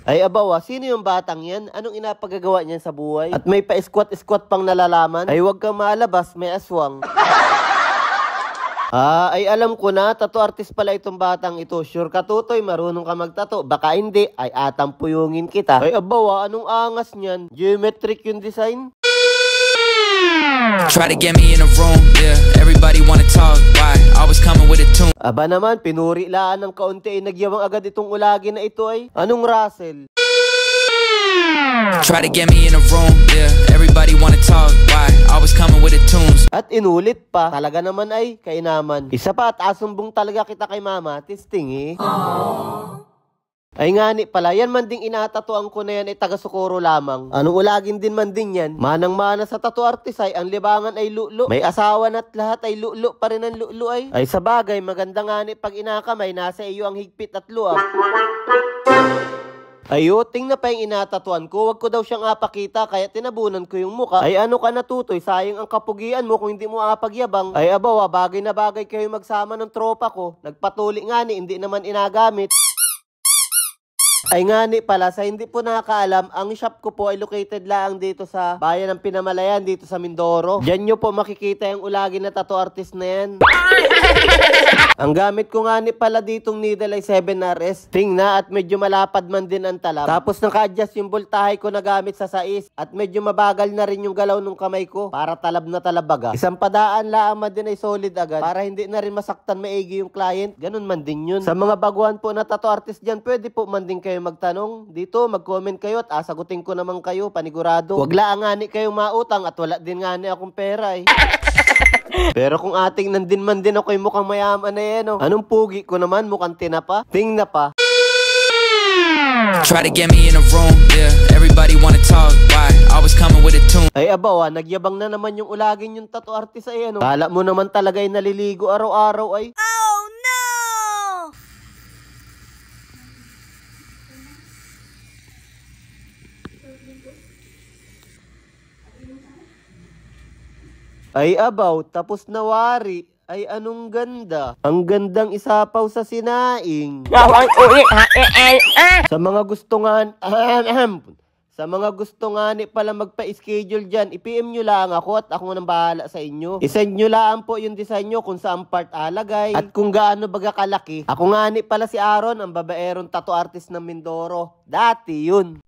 Ay abawa, sino yung batang yan? Anong inapagagawa niyan sa buhay? At may pa-squat-squat pang nalalaman? Ay wag kang malabas, may aswang. Ay alam ko na, tattoo artist pala itong batang ito. Sure ka tutoy, marunong ka magtato. Baka hindi, ay atampuyungin kita. Ay abawa, anong angas niyan? Geometric yung design? Try to get me in a room, yeah. Everybody wanna talk, why? Always coming with a tune. Aba naman, pinuri laan ng kaunti ay nagyawang agad itong ulagi na ito ay. Anong Russell? Try to get me in a room, yeah. Everybody wanna talk, why? Always coming with a tunes. At inulit pa. Talaga naman ay kainaman. Isa pa at asumbong talaga kita kay mama. Tisting eh. Aww. Ay ngani pala, yan man ding inatatuan ko na yan ay taga-Socorro lamang. Anong ulagin din man din yan? Manang-mana sa tattoo artist ay ang libangan ay lulo. May asawa na't lahat ay lulo pa rin ang lulo ay. Ay sa bagay, maganda ngani pag inakamay, nasa iyo ang higpit at luwag. Ayo, tingnan pa yung inatatuan ko. Wag ko daw siyang apakita, kaya tinabunan ko yung muka. Ay ano ka natutoy, sayang ang kapugian mo kung hindi mo apagyabang. Ay abawa, bagay na bagay kayo magsama ng tropa ko. Nagpatuli ngani, hindi naman inagamit. Ay ngani pala, sa hindi po nakakaalam, ang shop ko po ay located lang dito sa bayan ng Pinamalayan, dito sa Mindoro. Diyan nyo po makikita yung ulagi na tattoo artist na yan. Ang gamit ko ngani pala ditong needle ay 7RS. Tingna at medyo malapad man din ang talab. Tapos naka-adjust yung voltahe ko na gamit sa 6. At medyo mabagal na rin yung galaw ng kamay ko para talab na talabaga. Isang padaan lang man din ay solid agad para hindi na rin masaktan maigi yung client. Ganun man din yun. Sa mga baguhan po na tattoo artist dyan, pwede po man din kayo magtanong. Dito, mag-comment kayo at sagutin ko naman kayo, panigurado. Wag lang ngani kayong mautang at wala din ngani akong pera eh. Pero kung ating nandin man din ako yung mukhang mayaman na yan, oh. Anong pugi ko naman, mukhang tinapa? Tingna pa. Try to get me in a room, yeah. Everybody wanna talk, why? Always coming with a tune. Ay abawa, nagyabang na naman yung ulagin yung tattoo artist ay ano. Kala mo naman talaga ay naliligo araw-araw ay. Oh no! Ay abaw, tapos na wari. Ay anong ganda. Ang gandang isapaw sa sinaing. Sa mga gusto nga sa mga gusto nga ni pala magpa-schedule dyan, i-PM nyo lang ako at ako nang bahala sa inyo. I-send nyo lang po yung design nyo kung saan part alagay at kung gaano baga kalaki. Ako nga ni pala si Aaron, ang babaerong tattoo artist ng Mindoro. Dati yun.